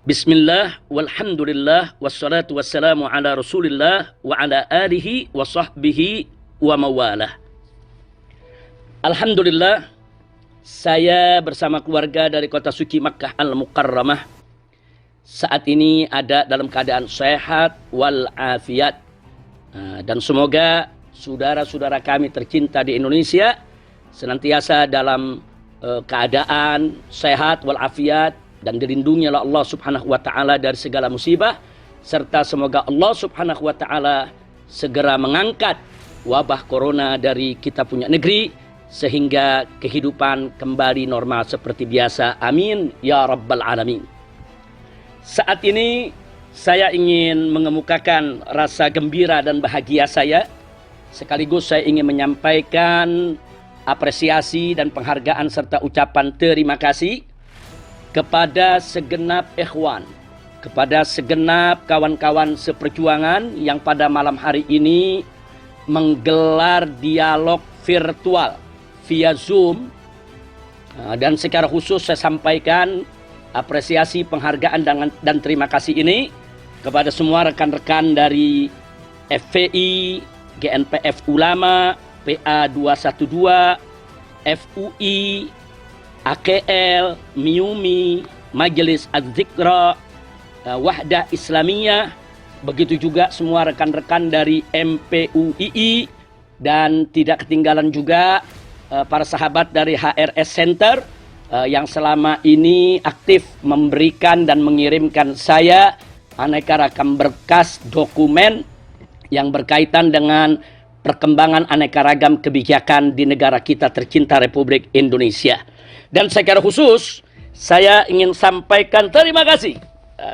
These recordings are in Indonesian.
Bismillah, walhamdulillah, wassalatu wassalamu ala rasulillah, wa ala alihi wa sahbihi wa mawalah. Alhamdulillah, saya bersama keluarga dari kota suci Makkah Al-Mukarramah saat ini ada dalam keadaan sehat walafiat. Dan semoga saudara-saudara kami tercinta di Indonesia senantiasa dalam keadaan sehat walafiat dan dilindungi oleh Allah Subhanahu wa taala dari segala musibah, serta semoga Allah Subhanahu wa taala segera mengangkat wabah corona dari kita punya negeri sehingga kehidupan kembali normal seperti biasa. Amin ya rabbal alamin. Saat ini saya ingin mengemukakan rasa gembira dan bahagia saya, sekaligus saya ingin menyampaikan apresiasi dan penghargaan serta ucapan terima kasih kepada segenap ikhwan, kepada segenap kawan-kawan seperjuangan yang pada malam hari ini menggelar dialog virtual via Zoom. Dan secara khusus saya sampaikan apresiasi, penghargaan dan terima kasih ini kepada semua rekan-rekan dari FPI, GNPF Ulama, PA 212, FUI, AKL, MIUMI, Majelis Az-Zikra, Wahdah Islamiyah, begitu juga semua rekan-rekan dari MPUII, dan tidak ketinggalan juga para sahabat dari HRS Center yang selama ini aktif memberikan dan mengirimkan saya aneka ragam berkas dokumen yang berkaitan dengan perkembangan aneka ragam kebijakan di negara kita tercinta Republik Indonesia. Dan secara khusus saya ingin sampaikan terima kasih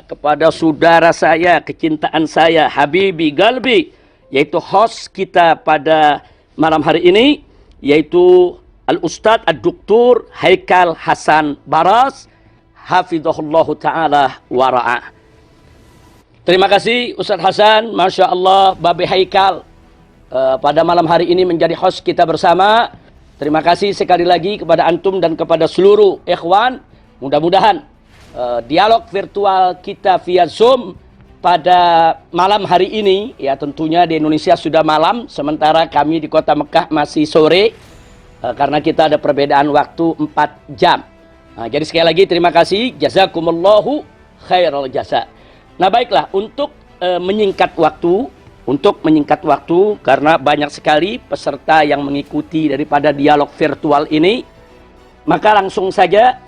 kepada saudara saya, kecintaan saya, Habibi Galbi, yaitu host kita pada malam hari ini, yaitu Al-Ustadz Ad-Doktor Haikal Hasan Baras, hafizahullahu ta'ala wara'ah. Terima kasih Ustadz Hasan, Masya Allah, Babe Haikal pada malam hari ini menjadi host kita bersama. Terima kasih sekali lagi kepada antum dan kepada seluruh ikhwan. Mudah-mudahan dialog virtual kita via Zoom pada malam hari ini, ya tentunya di Indonesia sudah malam, sementara kami di kota Mekah masih sore, karena kita ada perbedaan waktu 4 jam. Jadi sekali lagi terima kasih, jazakumullahu khairal jasa. Nah baiklah, untuk menyingkat waktu, karena banyak sekali peserta yang mengikuti daripada dialog virtual ini, maka langsung saja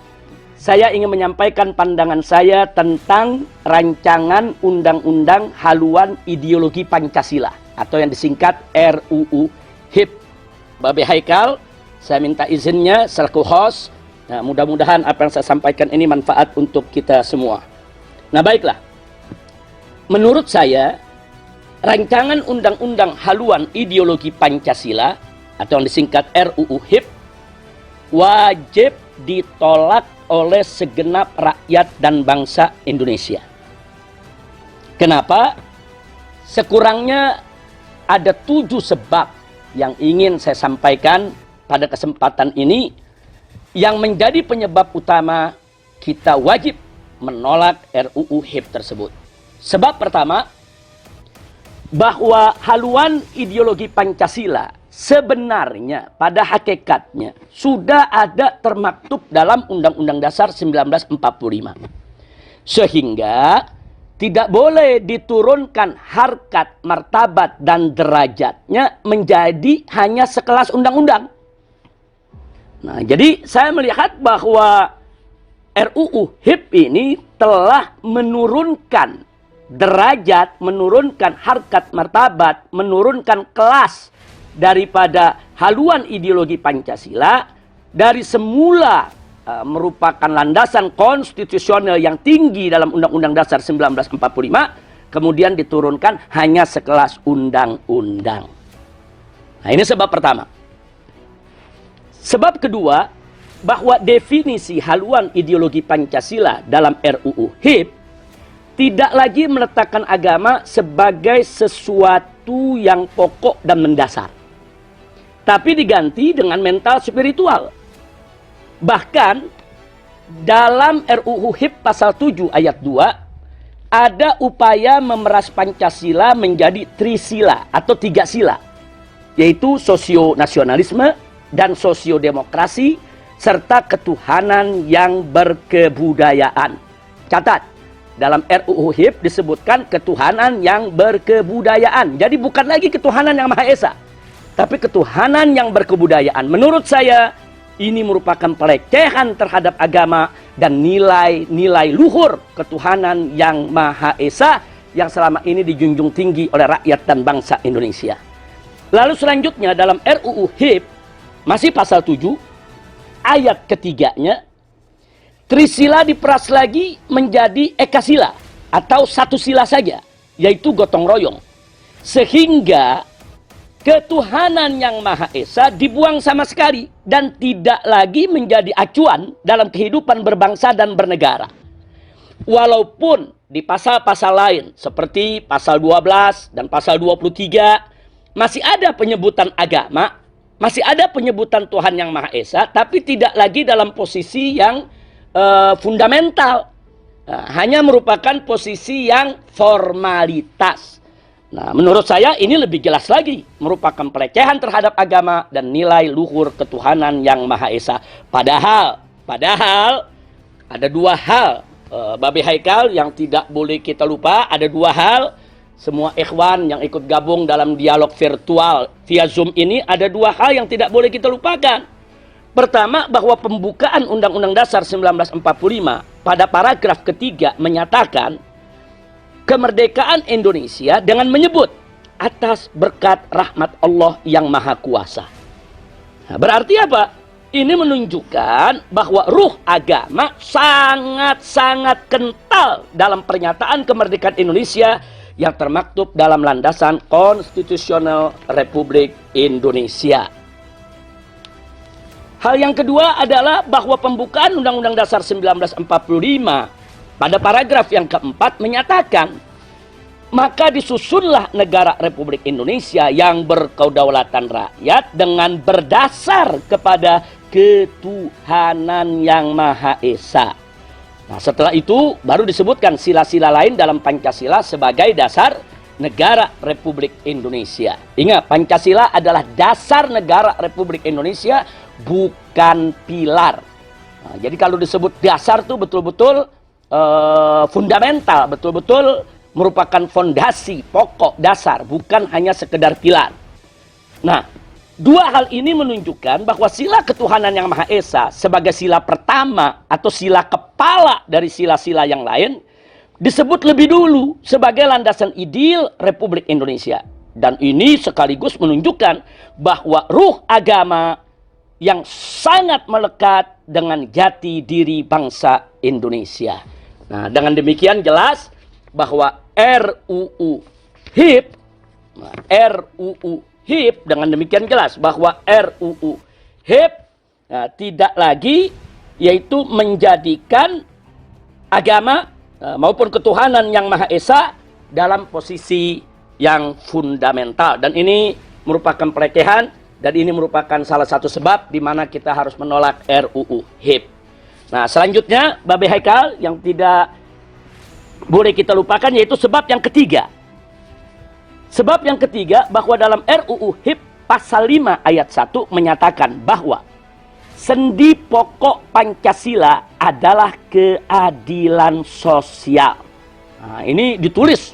saya ingin menyampaikan pandangan saya tentang rancangan undang-undang haluan ideologi Pancasila atau yang disingkat RUU HIP. Babe Haikal, saya minta izinnya selaku host. Nah, mudah-mudahan apa yang saya sampaikan ini manfaat untuk kita semua. Nah baiklah, menurut saya rancangan undang-undang haluan ideologi Pancasila atau yang disingkat RUU HIP wajib ditolak oleh segenap rakyat dan bangsa Indonesia. Kenapa? Sekurangnya ada 7 sebab yang ingin saya sampaikan pada kesempatan ini yang menjadi penyebab utama kita wajib menolak RUU HIP tersebut. Sebab pertama, bahwa haluan ideologi Pancasila sebenarnya pada hakikatnya sudah ada termaktub dalam Undang-Undang Dasar 1945. Sehingga tidak boleh diturunkan harkat, martabat, dan derajatnya menjadi hanya sekelas undang-undang. Nah, jadi saya melihat bahwa RUU HIP ini telah menurunkan derajat, menurunkan harkat martabat, menurunkan kelas daripada haluan ideologi Pancasila dari semula merupakan landasan konstitusional yang tinggi dalam Undang-Undang Dasar 1945, kemudian diturunkan hanya sekelas undang-undang. Nah, ini sebab pertama. Sebab kedua, bahwa definisi haluan ideologi Pancasila dalam RUU HIP tidak lagi meletakkan agama sebagai sesuatu yang pokok dan mendasar, tapi diganti dengan mental spiritual. Bahkan dalam RUU HIP pasal 7 ayat 2 ada upaya memeras Pancasila menjadi trisila atau 3 sila, yaitu sosio-nasionalisme dan sosio-demokrasi serta ketuhanan yang berkebudayaan. Catat, dalam RUU HIP disebutkan ketuhanan yang berkebudayaan. Jadi bukan lagi ketuhanan yang Maha Esa, tapi ketuhanan yang berkebudayaan. Menurut saya, ini merupakan pelecehan terhadap agama dan nilai-nilai luhur ketuhanan yang Maha Esa yang selama ini dijunjung tinggi oleh rakyat dan bangsa Indonesia. Lalu selanjutnya dalam RUU HIP, masih pasal 7, ayat ketiganya, trisila diperas lagi menjadi ekasila atau satu sila saja, yaitu gotong royong. Sehingga ketuhanan yang Maha Esa dibuang sama sekali dan tidak lagi menjadi acuan dalam kehidupan berbangsa dan bernegara. Walaupun di pasal-pasal lain seperti pasal 12 dan pasal 23 masih ada penyebutan agama, masih ada penyebutan Tuhan yang Maha Esa, tapi tidak lagi dalam posisi yang fundamental. Hanya merupakan posisi yang formalitas. Nah, menurut saya ini lebih jelas lagi merupakan pelecehan terhadap agama dan nilai luhur ketuhanan yang Maha Esa. Padahal ada dua hal, Babe Haikal, yang tidak boleh kita lupa. Ada dua hal, semua ikhwan yang ikut gabung dalam dialog virtual via Zoom ini, ada dua hal yang tidak boleh kita lupakan. Pertama, bahwa pembukaan Undang-Undang Dasar 1945 pada paragraf ketiga menyatakan kemerdekaan Indonesia dengan menyebut atas berkat rahmat Allah yang Maha Kuasa. Nah, berarti apa? Ini menunjukkan bahwa ruh agama sangat-sangat kental dalam pernyataan kemerdekaan Indonesia yang termaktub dalam landasan konstitusional Republik Indonesia. Hal yang kedua adalah bahwa pembukaan Undang-Undang Dasar 1945 pada paragraf yang keempat menyatakan, maka disusunlah negara Republik Indonesia yang berkedaulatan rakyat dengan berdasar kepada ketuhanan yang Maha Esa. Nah, setelah itu baru disebutkan sila-sila lain dalam Pancasila sebagai dasar negara Republik Indonesia. Ingat, Pancasila adalah dasar negara Republik Indonesia, bukan pilar. Nah, jadi kalau disebut dasar itu betul-betul fundamental, betul-betul merupakan fondasi, pokok, dasar, bukan hanya sekedar pilar. Nah, dua hal ini menunjukkan bahwa sila ketuhanan yang Maha Esa sebagai sila pertama atau sila kepala dari sila-sila yang lain disebut lebih dulu sebagai landasan ideal Republik Indonesia. Dan ini sekaligus menunjukkan bahwa ruh agama yang sangat melekat dengan jati diri bangsa Indonesia. Nah, dengan demikian jelas bahwa RUU HIP, dengan demikian jelas bahwa RUU HIP tidak lagi yaitu menjadikan agama maupun ketuhanan yang Maha Esa dalam posisi yang fundamental. Dan ini merupakan pelecehan dan ini merupakan salah satu sebab di mana kita harus menolak RUU HIP. Nah, selanjutnya Babe Haikal yang tidak boleh kita lupakan yaitu sebab yang ketiga. Sebab yang ketiga bahwa dalam RUU HIP pasal 5 ayat 1 menyatakan bahwa sendi pokok Pancasila adalah keadilan sosial. Nah, ini ditulis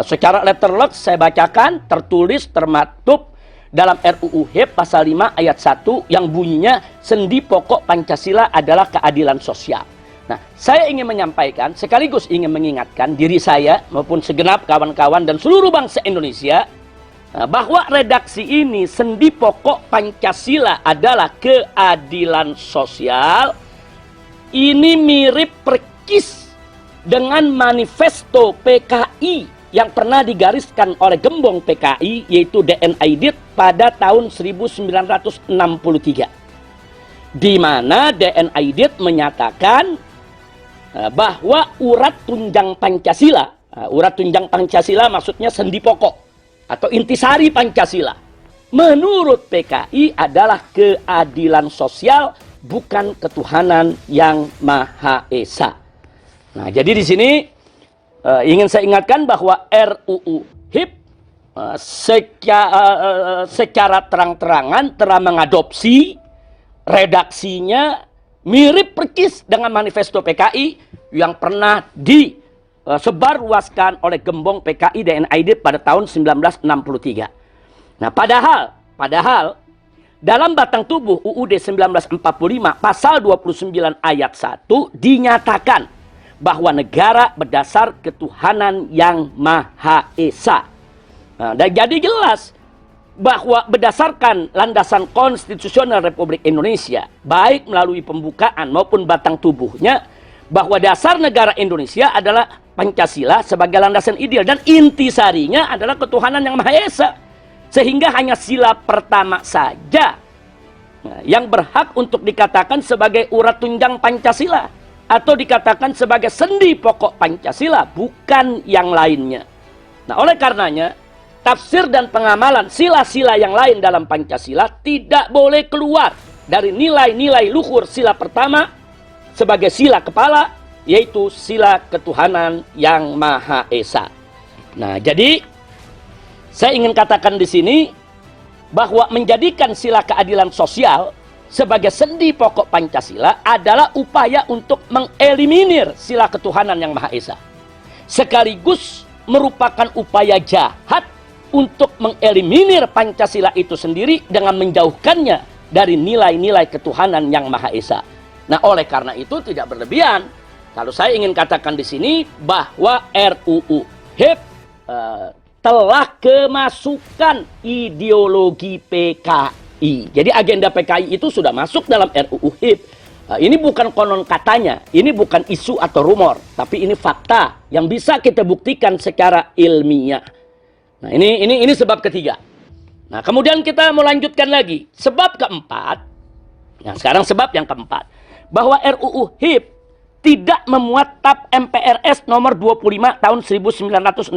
secara letterlek, saya bacakan, tertulis, termaktub dalam RUU HIP pasal 5 ayat 1 yang bunyinya sendi pokok Pancasila adalah keadilan sosial. Nah, saya ingin menyampaikan sekaligus ingin mengingatkan diri saya maupun segenap kawan-kawan dan seluruh bangsa Indonesia bahwa redaksi ini sendi pokok Pancasila adalah keadilan sosial. Ini mirip persis dengan manifesto PKI yang pernah digariskan oleh gembong PKI yaitu DN Aidit pada tahun 1963. Di mana DN Aidit menyatakan bahwa urat tunjang Pancasila, urat tunjang Pancasila maksudnya sendi pokok atau intisari Pancasila, menurut PKI adalah keadilan sosial bukan ketuhanan yang Maha Esa. Nah, jadi di sini ingin saya ingatkan bahwa RUU HIP secara terang-terangan telah mengadopsi redaksinya mirip persis dengan manifesto PKI yang pernah disebarluaskan oleh Gembong PKI dan NID pada tahun 1963. Nah, padahal dalam batang tubuh UUD 1945 pasal 29 ayat 1 dinyatakan bahwa negara berdasar ketuhanan yang Maha Esa. Nah, dan jadi jelas bahwa berdasarkan landasan konstitusional Republik Indonesia, baik melalui pembukaan maupun batang tubuhnya, bahwa dasar negara Indonesia adalah Pancasila sebagai landasan ideal dan intisarinya adalah ketuhanan yang Maha Esa. Sehingga hanya sila pertama saja yang berhak untuk dikatakan sebagai urat tunjang Pancasila atau dikatakan sebagai sendi pokok Pancasila, bukan yang lainnya. Nah, oleh karenanya tafsir dan pengamalan sila-sila yang lain dalam Pancasila tidak boleh keluar dari nilai-nilai luhur sila pertama sebagai sila kepala, yaitu sila ketuhanan yang Maha Esa. Nah, jadi saya ingin katakan di sini bahwa menjadikan sila keadilan sosial sebagai sendi pokok Pancasila adalah upaya untuk mengeliminir sila ketuhanan yang Maha Esa. Sekaligus merupakan upaya jahat untuk mengeliminir Pancasila itu sendiri dengan menjauhkannya dari nilai-nilai ketuhanan yang Maha Esa. Nah, oleh karena itu tidak berlebihan kalau saya ingin katakan di sini bahwa RUU HIP telah kemasukan ideologi PKI. Jadi agenda PKI itu sudah masuk dalam RUU HIP. Ini bukan konon katanya, ini bukan isu atau rumor, tapi ini fakta yang bisa kita buktikan secara ilmiah. Nah, ini sebab ketiga. Nah, kemudian kita melanjutkan lagi. Sebab keempat. Nah, sekarang sebab yang keempat. Bahwa RUU HIP tidak memuat TAP MPRS nomor 25 tahun 1966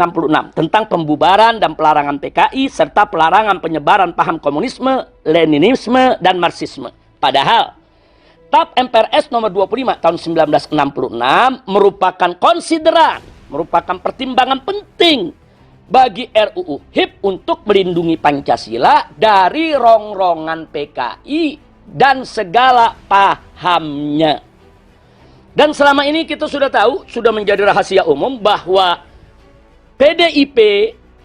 tentang pembubaran dan pelarangan PKI serta pelarangan penyebaran paham komunisme, Leninisme, dan Marxisme. Padahal TAP MPRS nomor 25 tahun 1966 merupakan konsideran, merupakan pertimbangan penting bagi RUU HIP untuk melindungi Pancasila dari rongrongan PKI dan segala pahamnya. Dan selama ini kita sudah tahu, sudah menjadi rahasia umum bahwa PDIP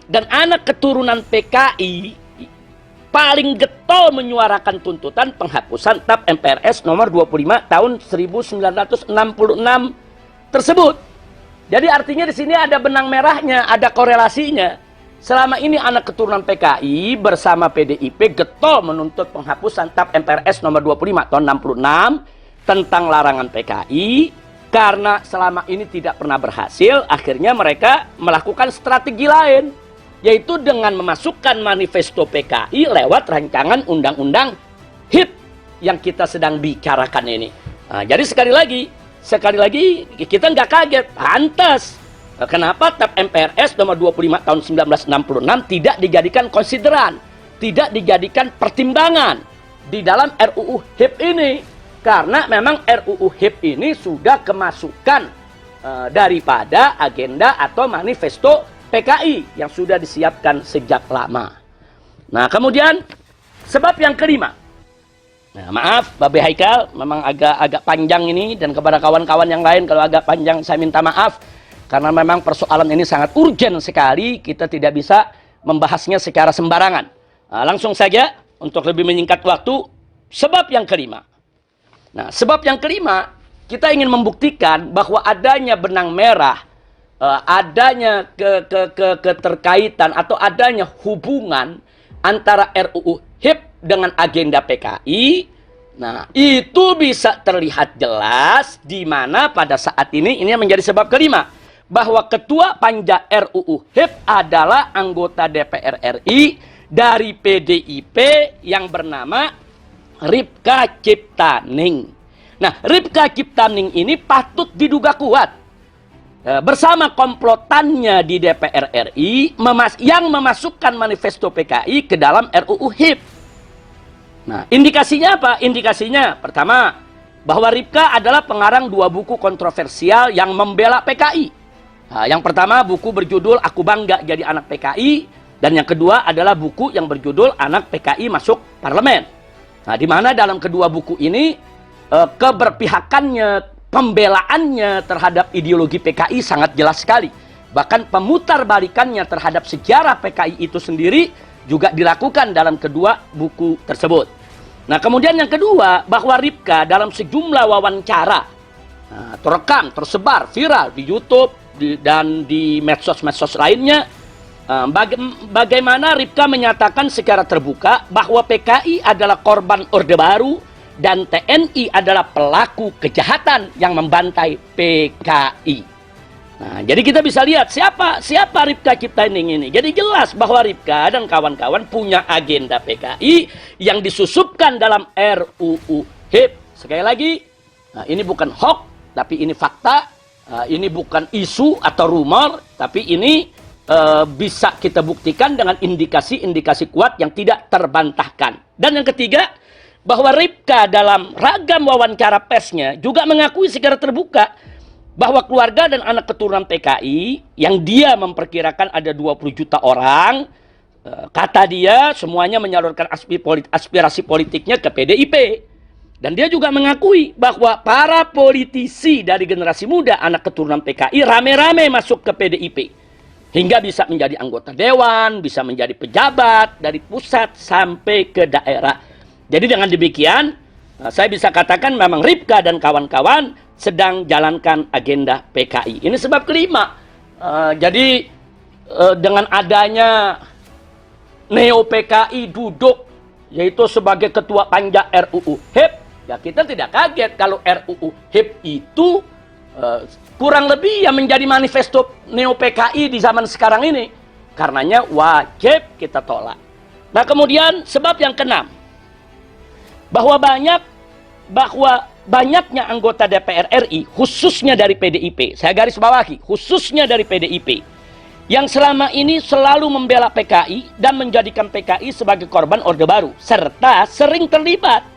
dan anak keturunan PKI paling getol menyuarakan tuntutan penghapusan TAP MPRS nomor 25 tahun 1966 tersebut. Jadi artinya di sini ada benang merahnya, ada korelasinya. Selama ini anak keturunan PKI bersama PDIP getol menuntut penghapusan TAP MPRS nomor 25 tahun 66 tentang larangan PKI, karena selama ini tidak pernah berhasil, akhirnya mereka melakukan strategi lain, yaitu dengan memasukkan manifesto PKI lewat rancangan undang-undang HIP yang kita sedang bicarakan ini. Nah, jadi sekali lagi kita nggak kaget, pantas. Kenapa TAP MPRS nomor 25 tahun 1966 tidak dijadikan konsideran, tidak dijadikan pertimbangan di dalam RUU HIP ini? Karena memang RUU HIP ini sudah kemasukan daripada agenda atau manifesto PKI yang sudah disiapkan sejak lama. Nah, kemudian sebab yang kelima. Nah, maaf Babe Haikal, memang agak panjang ini, dan kepada kawan-kawan yang lain kalau agak panjang saya minta maaf. Karena memang persoalan ini sangat urgen sekali, kita tidak bisa membahasnya secara sembarangan. Nah, langsung saja untuk lebih menyingkat waktu, sebab yang kelima. Nah, sebab yang kelima, kita ingin membuktikan bahwa adanya benang merah, adanya keterkaitan atau adanya hubungan antara RUU HIP dengan agenda PKI. Nah, itu bisa terlihat jelas di mana pada saat ini menjadi sebab kelima, bahwa ketua panja RUU HIP adalah anggota DPR RI dari PDIP yang bernama Ripka Ciptaning. Nah, Ripka Ciptaning ini patut diduga kuat bersama komplotannya di DPR RI yang memasukkan manifesto PKI ke dalam RUU HIP. Nah, indikasinya apa? Indikasinya pertama, bahwa Ripka adalah pengarang 2 buku kontroversial yang membela PKI. Nah, yang pertama buku berjudul Aku Bangga Jadi Anak PKI, dan yang kedua adalah buku yang berjudul Anak PKI Masuk Parlemen. Nah, di mana dalam kedua buku ini keberpihakannya, pembelaannya terhadap ideologi PKI sangat jelas sekali. Bahkan pemutarbalikannya terhadap sejarah PKI itu sendiri juga dilakukan dalam kedua buku tersebut. Nah, kemudian yang kedua, bahwa Ripka dalam sejumlah wawancara terekam, tersebar, viral di YouTube dan di medsos-medsos lainnya, bagaimana Ripka menyatakan secara terbuka bahwa PKI adalah korban Orde Baru dan TNI adalah pelaku kejahatan yang membantai PKI. Nah, jadi kita bisa lihat siapa Ripka Ciptaning ini. Jadi jelas bahwa Ripka dan kawan-kawan punya agenda PKI yang disusupkan dalam RUU HIP. Sekali lagi, nah, ini bukan hoax, tapi ini fakta. Ini bukan isu atau rumor, tapi ini bisa kita buktikan dengan indikasi-indikasi kuat yang tidak terbantahkan. Dan yang ketiga, bahwa Ripka dalam ragam wawancara persnya juga mengakui secara terbuka bahwa keluarga dan anak keturunan PKI yang dia memperkirakan ada 20 juta orang, kata dia semuanya menyalurkan aspirasi politiknya ke PDIP. Dan dia juga mengakui bahwa para politisi dari generasi muda anak keturunan PKI rame-rame masuk ke PDIP. Hingga bisa menjadi anggota dewan, bisa menjadi pejabat dari pusat sampai ke daerah. Jadi dengan demikian, saya bisa katakan memang Ripka dan kawan-kawan sedang jalankan agenda PKI. Ini sebab kelima. Jadi dengan adanya Neo PKI duduk, yaitu sebagai ketua panja RUU HIP, ya kita tidak kaget kalau RUU HIP itu kurang lebih yang menjadi manifesto Neo PKI di zaman sekarang ini. Karenanya wajib kita tolak. Nah, kemudian sebab yang keenam, bahwa banyaknya anggota DPR RI, khususnya dari PDIP, saya garis bawahi, khususnya dari PDIP, yang selama ini selalu membela PKI dan menjadikan PKI sebagai korban Orde Baru, serta sering terlibat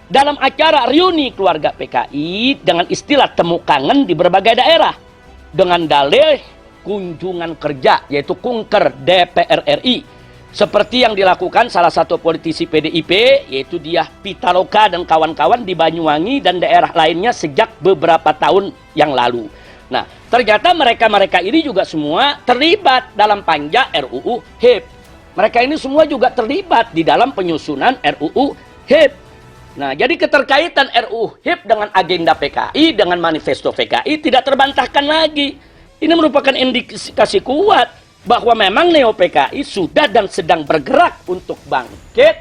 dalam acara reuni keluarga PKI dengan istilah temu kangen di berbagai daerah, dengan dalih kunjungan kerja, yaitu kunker DPR RI, seperti yang dilakukan salah satu politisi PDIP, yaitu dia Pitaloka dan kawan-kawan di Banyuwangi dan daerah lainnya sejak beberapa tahun yang lalu. Nah, ternyata mereka-mereka ini juga semua terlibat dalam panja RUU HIP. Mereka ini semua juga terlibat di dalam penyusunan RUU HIP. Nah, jadi keterkaitan RUU HIP dengan agenda PKI, dengan manifesto PKI tidak terbantahkan lagi. Ini merupakan indikasi kuat bahwa memang Neo PKI sudah dan sedang bergerak untuk bangkit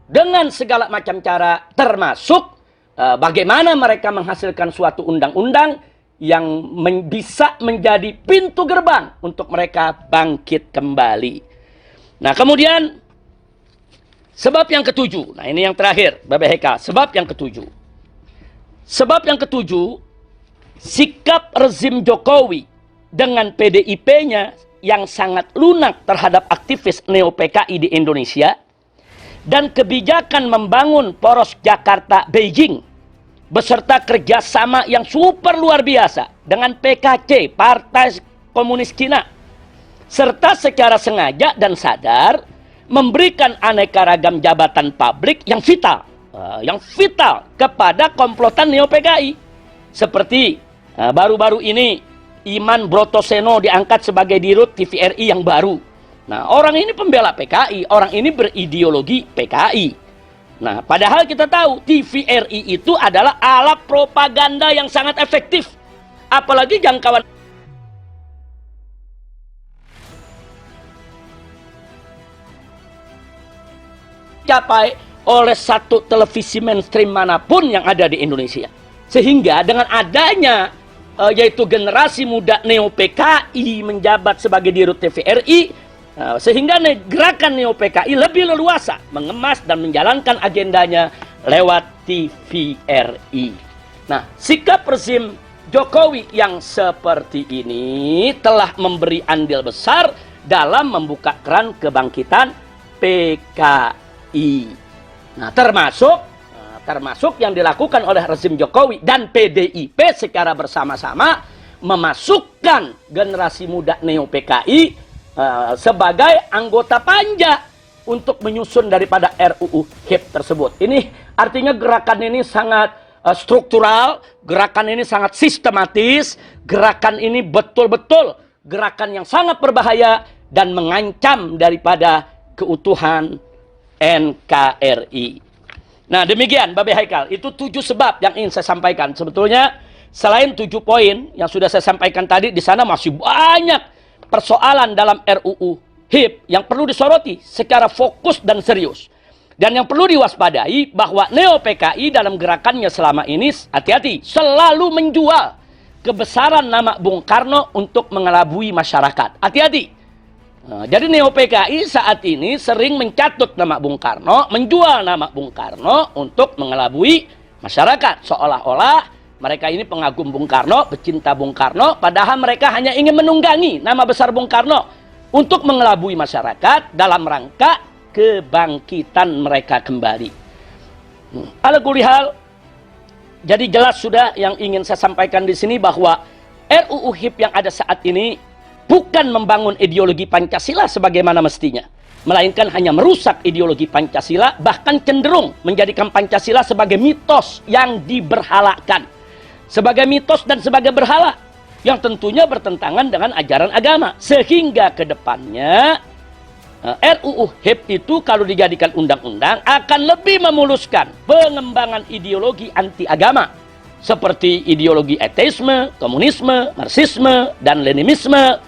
dengan segala macam cara, termasuk bagaimana mereka menghasilkan suatu undang-undang yang bisa menjadi pintu gerbang untuk mereka bangkit kembali. Nah, kemudian sebab yang ketujuh, nah ini yang terakhir, BBHK, sebab yang ketujuh. Sebab yang ketujuh, sikap rezim Jokowi dengan PDIP-nya yang sangat lunak terhadap aktivis Neo PKI di Indonesia, dan kebijakan membangun poros Jakarta-Beijing beserta kerjasama yang super luar biasa dengan PKC, Partai Komunis Cina, serta secara sengaja dan sadar memberikan aneka ragam jabatan publik yang vital kepada komplotan Neo PKI, seperti baru-baru ini Iman Brotoseno diangkat sebagai dirut TVRI yang baru. Nah, orang ini pembela PKI, orang ini berideologi PKI. Nah, padahal kita tahu TVRI itu adalah alat propaganda yang sangat efektif. Apalagi jangkauan capai oleh satu televisi mainstream manapun yang ada di Indonesia. Sehingga dengan adanya yaitu generasi muda Neo PKI menjabat sebagai dirut TVRI, sehingga gerakan Neo PKI lebih leluasa mengemas dan menjalankan agendanya lewat TVRI. Nah, sikap rezim Jokowi yang seperti ini telah memberi andil besar dalam membuka keran kebangkitan PKI. Nah, termasuk yang dilakukan oleh rezim Jokowi dan PDIP secara bersama-sama memasukkan generasi muda Neo PKI sebagai anggota panja untuk menyusun daripada RUU HIP tersebut. Ini artinya gerakan ini sangat struktural, gerakan ini sangat sistematis, gerakan ini betul-betul gerakan yang sangat berbahaya dan mengancam daripada keutuhan NKRI. Nah, demikian Babe Haikal, itu 7 sebab yang ingin saya sampaikan. Sebetulnya selain 7 poin yang sudah saya sampaikan tadi, di sana masih banyak persoalan dalam RUU HIP yang perlu disoroti secara fokus dan serius. Dan yang perlu diwaspadai bahwa Neo PKI dalam gerakannya selama ini, hati-hati, selalu menjual kebesaran nama Bung Karno untuk mengelabui masyarakat. Hati-hati. Nah, jadi Neo PKI saat ini sering mencatut nama Bung Karno, menjual nama Bung Karno untuk mengelabui masyarakat. Seolah-olah mereka ini pengagum Bung Karno, pecinta Bung Karno, padahal mereka hanya ingin menunggangi nama besar Bung Karno untuk mengelabui masyarakat dalam rangka kebangkitan mereka kembali. Ala kulihal, jadi jelas sudah yang ingin saya sampaikan di sini bahwa RUU HIP yang ada saat ini bukan membangun ideologi Pancasila sebagaimana mestinya, melainkan hanya merusak ideologi Pancasila, bahkan cenderung menjadikan Pancasila sebagai mitos yang diberhalakan, sebagai mitos dan sebagai berhala yang tentunya bertentangan dengan ajaran agama. Sehingga ke depannya RUU HIP itu kalau dijadikan undang-undang akan lebih memuluskan pengembangan ideologi anti agama seperti ideologi ateisme, komunisme, marxisme, dan leninisme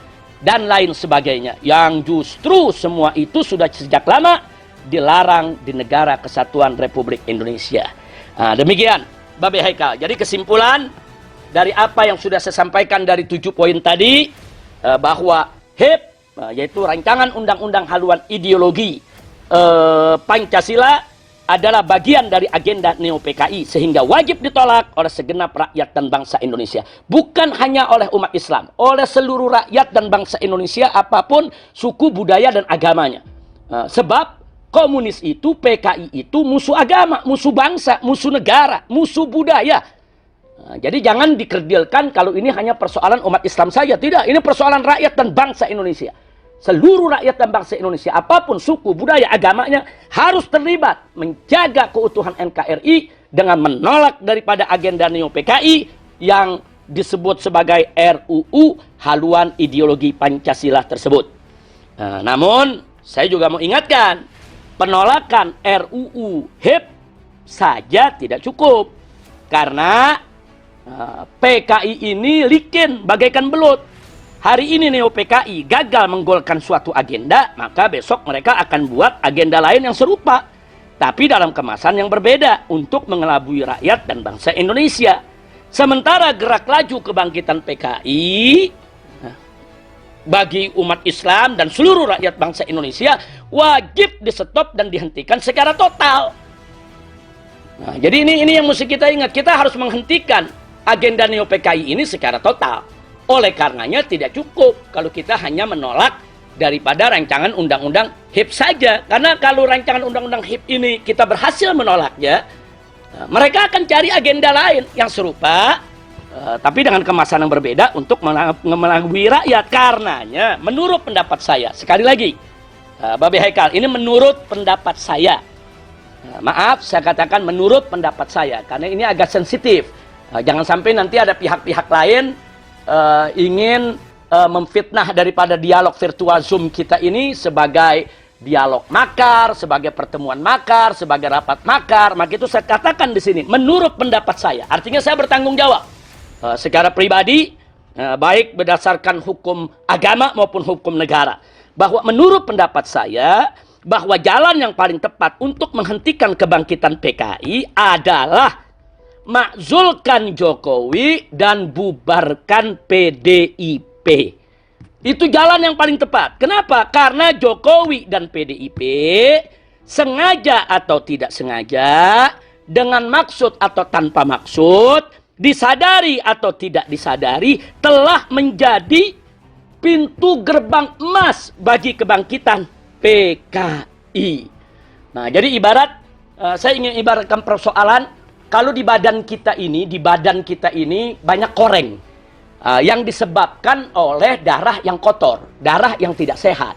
dan lain sebagainya, yang justru semua itu sudah sejak lama dilarang di negara Kesatuan Republik Indonesia. Nah, demikian Babe Haikal. Jadi kesimpulan dari apa yang sudah saya sampaikan dari 7 poin tadi, bahwa HIP, yaitu rancangan undang-undang haluan ideologi Pancasila, adalah bagian dari agenda Neo PKI, sehingga wajib ditolak oleh segenap rakyat dan bangsa Indonesia. Bukan hanya oleh umat Islam, oleh seluruh rakyat dan bangsa Indonesia, apapun suku, budaya, dan agamanya. Sebab komunis itu, PKI itu musuh agama, musuh bangsa, musuh negara, musuh budaya. Nah, jadi jangan dikerdilkan kalau ini hanya persoalan umat Islam saja. Tidak, ini persoalan rakyat dan bangsa Indonesia. Seluruh rakyat dan bangsa Indonesia, apapun suku, budaya, agamanya, harus terlibat menjaga keutuhan NKRI dengan menolak daripada agenda Neo PKI yang disebut sebagai RUU haluan ideologi Pancasila tersebut. Nah, namun, saya juga mau ingatkan, penolakan RUU HIP saja tidak cukup. Karena PKI ini licin bagaikan belut. Hari ini Neo PKI gagal menggolkan suatu agenda, maka besok mereka akan buat agenda lain yang serupa, tapi dalam kemasan yang berbeda untuk mengelabui rakyat dan bangsa Indonesia. Sementara gerak laju kebangkitan PKI bagi umat Islam dan seluruh rakyat bangsa Indonesia wajib di-stop dan dihentikan secara total. Nah, jadi ini yang mesti kita ingat, kita harus menghentikan agenda Neo PKI ini secara total. Oleh karenanya tidak cukup kalau kita hanya menolak daripada rancangan undang-undang HIP saja. Karena kalau rancangan undang-undang HIP ini kita berhasil menolaknya, mereka akan cari agenda lain yang serupa, tapi dengan kemasan yang berbeda untuk mengelabui rakyat. Karenanya menurut pendapat saya, sekali lagi Babe Haikal, ini menurut pendapat saya, maaf saya katakan menurut pendapat saya, karena ini agak sensitif. Jangan sampai nanti ada pihak-pihak lain ingin memfitnah daripada dialog virtual Zoom kita ini sebagai dialog makar, sebagai pertemuan makar, sebagai rapat makar. Maka itu saya katakan di sini menurut pendapat saya. Artinya saya bertanggung jawab secara pribadi, baik berdasarkan hukum agama maupun hukum negara, bahwa menurut pendapat saya bahwa jalan yang paling tepat untuk menghentikan kebangkitan PKI adalah makzulkan Jokowi dan bubarkan PDIP. Itu jalan yang paling tepat. Kenapa? Karena Jokowi dan PDIP sengaja atau tidak sengaja, dengan maksud atau tanpa maksud, disadari atau tidak disadari, telah menjadi pintu gerbang emas bagi kebangkitan PKI. Nah, jadi ibarat Saya ingin ibaratkan persoalan, kalau di badan kita ini banyak koreng yang disebabkan oleh darah yang kotor, darah yang tidak sehat.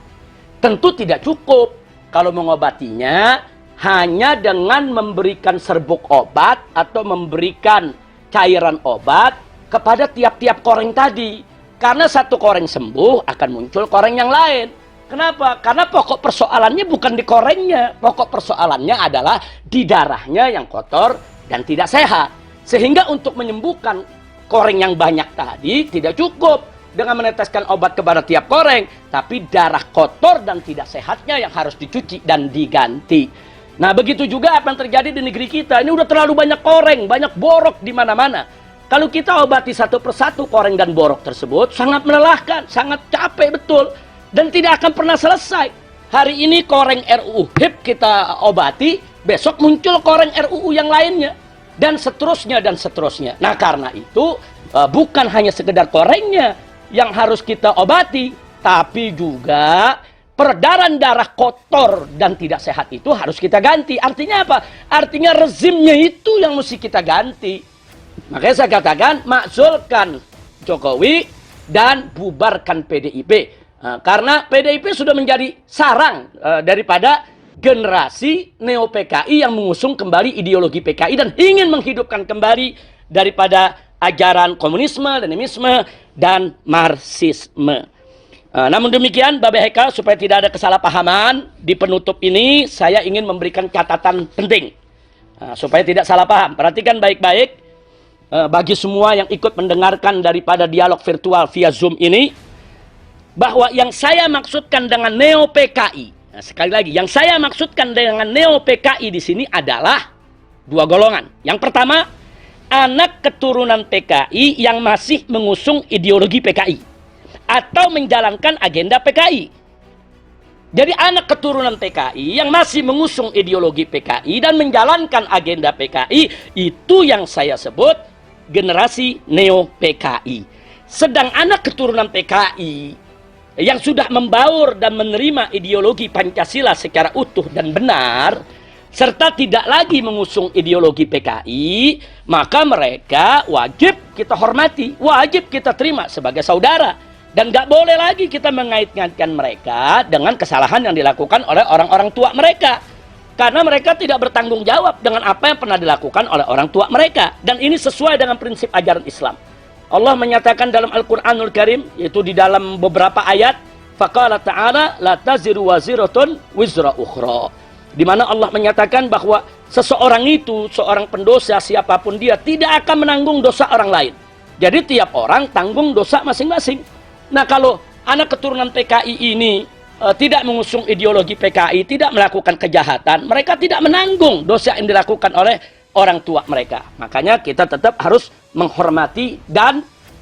Tentu tidak cukup kalau mengobatinya hanya dengan memberikan serbuk obat atau memberikan cairan obat kepada tiap-tiap koreng tadi. Karena satu koreng sembuh akan muncul koreng yang lain. Kenapa? Karena pokok persoalannya bukan di korengnya. Pokok persoalannya adalah di darahnya yang kotor dan tidak sehat. Sehingga untuk menyembuhkan koreng yang banyak tadi tidak cukup dengan meneteskan obat kepada tiap koreng. Tapi darah kotor dan tidak sehatnya yang harus dicuci dan diganti. Nah, begitu juga apa yang terjadi di negeri kita. Ini udah terlalu banyak koreng, banyak borok di mana-mana. Kalau kita obati satu persatu koreng dan borok tersebut, sangat melelahkan, sangat capek betul. Dan tidak akan pernah selesai. Hari ini koreng RUU HIP kita obati, besok muncul koreng RUU yang lainnya. Dan seterusnya, dan seterusnya. Nah, karena itu, bukan hanya sekedar korengnya yang harus kita obati, tapi juga peredaran darah kotor dan tidak sehat itu harus kita ganti. Artinya apa? Artinya rezimnya itu yang mesti kita ganti. Makanya saya katakan, makzulkan Jokowi dan bubarkan PDIP. Karena PDIP sudah menjadi sarang daripada generasi neo-PKI yang mengusung kembali ideologi PKI dan ingin menghidupkan kembali daripada ajaran komunisme, leninisme, dan marxisme. Namun demikian, Bapak Haikal, supaya tidak ada kesalahpahaman, di penutup ini saya ingin memberikan catatan penting. Supaya tidak salah paham. Perhatikan baik-baik. Bagi semua yang ikut mendengarkan daripada dialog virtual via Zoom ini, bahwa yang saya maksudkan dengan neo-PKI, nah, sekali lagi, yang saya maksudkan dengan neo-PKI di sini adalah dua golongan. Yang pertama, anak keturunan PKI yang masih mengusung ideologi PKI atau menjalankan agenda PKI. Jadi anak keturunan PKI yang masih mengusung ideologi PKI dan menjalankan agenda PKI, itu yang saya sebut generasi neo-PKI. Sedang anak keturunan PKI yang sudah membaur dan menerima ideologi Pancasila secara utuh dan benar, serta tidak lagi mengusung ideologi PKI, maka mereka wajib kita hormati, wajib kita terima sebagai saudara. Dan gak boleh lagi kita mengait-ngaitkan mereka dengan kesalahan yang dilakukan oleh orang-orang tua mereka. Karena mereka tidak bertanggung jawab dengan apa yang pernah dilakukan oleh orang tua mereka. Dan ini sesuai dengan prinsip ajaran Islam. Allah menyatakan dalam Al-Quranul Karim, yaitu di dalam beberapa ayat, faqala ta'ala la taziru waziratun wizra ukhra. Di mana Allah menyatakan bahwa seseorang itu, seorang pendosa siapapun dia, tidak akan menanggung dosa orang lain. Jadi tiap orang tanggung dosa masing-masing. Nah, kalau anak keturunan PKI ini tidak mengusung ideologi PKI, tidak melakukan kejahatan, mereka tidak menanggung dosa yang dilakukan oleh orang tua mereka. Makanya kita tetap harus menghormati dan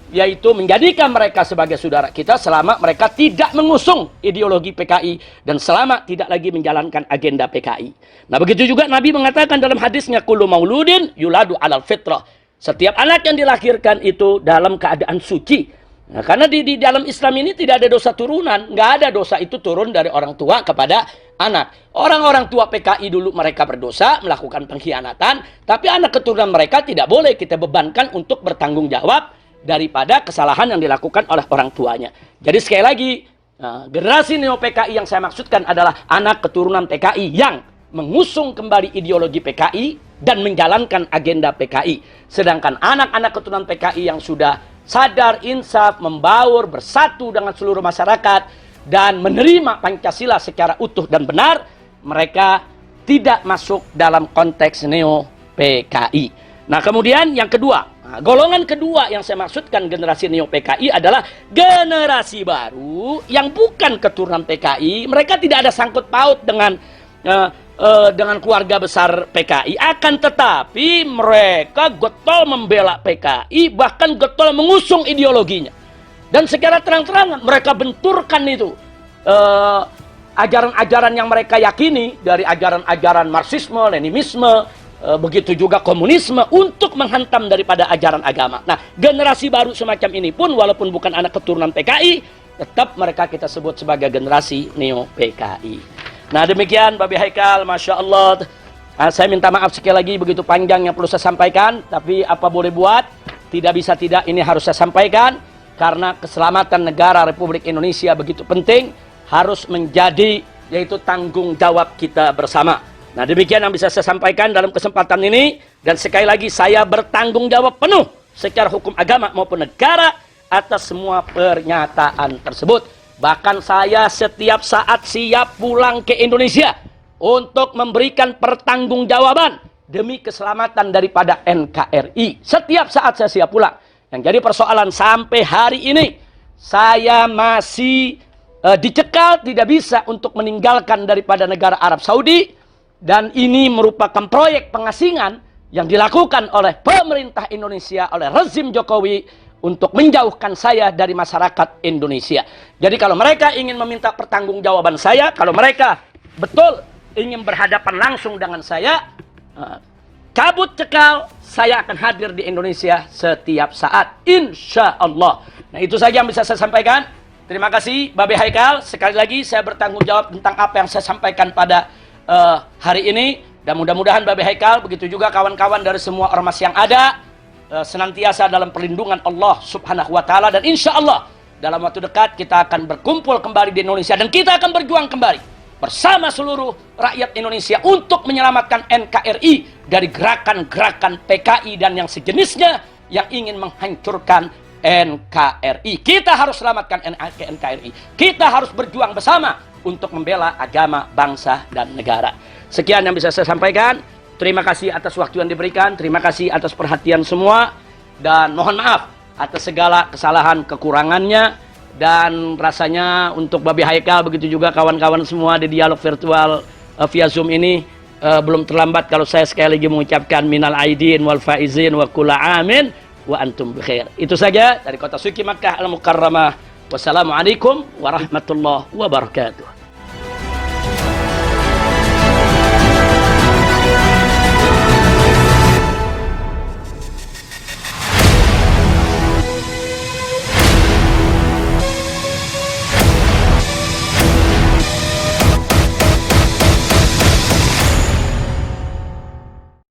yaitu menjadikan mereka sebagai saudara kita selama mereka tidak mengusung ideologi PKI dan selama tidak lagi menjalankan agenda PKI. Nah, begitu juga Nabi mengatakan dalam hadisnya, kullu mauludin yuladu alal fitrah. Setiap anak yang dilahirkan itu dalam keadaan suci. Nah, karena di dalam Islam ini tidak ada dosa turunan. Nggak ada dosa itu turun dari orang tua kepada anak. Orang-orang tua PKI dulu mereka berdosa, melakukan pengkhianatan. Tapi anak keturunan mereka tidak boleh kita bebankan untuk bertanggung jawab daripada kesalahan yang dilakukan oleh orang tuanya. Jadi sekali lagi, generasi neo-PKI yang saya maksudkan adalah anak keturunan PKI yang mengusung kembali ideologi PKI dan menjalankan agenda PKI. Sedangkan anak-anak keturunan PKI yang sudah sadar, insaf, membaur, bersatu dengan seluruh masyarakat, dan menerima Pancasila secara utuh dan benar, mereka tidak masuk dalam konteks neo-PKI. Nah, kemudian yang kedua, golongan kedua yang saya maksudkan generasi neo-PKI adalah generasi baru yang bukan keturunan PKI. Mereka tidak ada sangkut paut dengan keluarga besar PKI, akan tetapi mereka getol membela PKI, bahkan getol mengusung ideologinya. Dan secara terang-terangan mereka benturkan itu ajaran-ajaran yang mereka yakini dari ajaran-ajaran marxisme, leninisme, begitu juga komunisme untuk menghantam daripada ajaran agama. Nah, generasi baru semacam ini pun walaupun bukan anak keturunan PKI, tetap mereka kita sebut sebagai generasi neo-PKI. Nah, demikian Bapak Haikal, Masya Allah, Saya minta maaf sekali lagi begitu panjang yang perlu saya sampaikan, tapi apa boleh buat, tidak bisa tidak ini harus saya sampaikan, karena keselamatan negara Republik Indonesia begitu penting, harus menjadi yaitu tanggung jawab kita bersama. Nah, demikian yang bisa saya sampaikan dalam kesempatan ini, dan sekali lagi saya bertanggung jawab penuh secara hukum agama maupun negara atas semua pernyataan tersebut. Bahkan saya setiap saat siap pulang ke Indonesia untuk memberikan pertanggungjawaban demi keselamatan daripada NKRI. Setiap saat saya siap pulang. Yang jadi persoalan sampai hari ini, saya masih dicekal, tidak bisa untuk meninggalkan daripada negara Arab Saudi. Dan ini merupakan proyek pengasingan yang dilakukan oleh pemerintah Indonesia, oleh rezim Jokowi, untuk menjauhkan saya dari masyarakat Indonesia. Jadi kalau mereka ingin meminta pertanggungjawaban saya, kalau mereka betul ingin berhadapan langsung dengan saya, cabut cekal, saya akan hadir di Indonesia setiap saat, insya Allah. Nah, itu saja yang bisa saya sampaikan. Terima kasih Babe Haikal. Sekali lagi saya bertanggung jawab tentang apa yang saya sampaikan pada hari ini. Dan mudah-mudahan Babe Haikal, begitu juga kawan-kawan dari semua ormas yang ada, senantiasa dalam perlindungan Allah Subhanahu wa Ta'ala. Dan insya Allah dalam waktu dekat kita akan berkumpul kembali di Indonesia, dan kita akan berjuang kembali bersama seluruh rakyat Indonesia untuk menyelamatkan NKRI dari gerakan-gerakan PKI dan yang sejenisnya yang ingin menghancurkan NKRI. Kita harus selamatkan NKRI. Kita harus berjuang bersama untuk membela agama, bangsa, dan negara. Sekian yang bisa saya sampaikan. Terima kasih atas waktu yang diberikan. Terima kasih atas perhatian semua. Dan mohon maaf atas segala kesalahan kekurangannya. Dan rasanya untuk Babe Haikal, begitu juga kawan-kawan semua di dialog virtual via Zoom ini, belum terlambat kalau saya sekali lagi mengucapkan minal aidin wal faizin wa kulla amin wa antum bikhair. Itu saja dari Kota Suci Makkah Al-Mukarramah. Wassalamualaikum warahmatullahi wabarakatuh.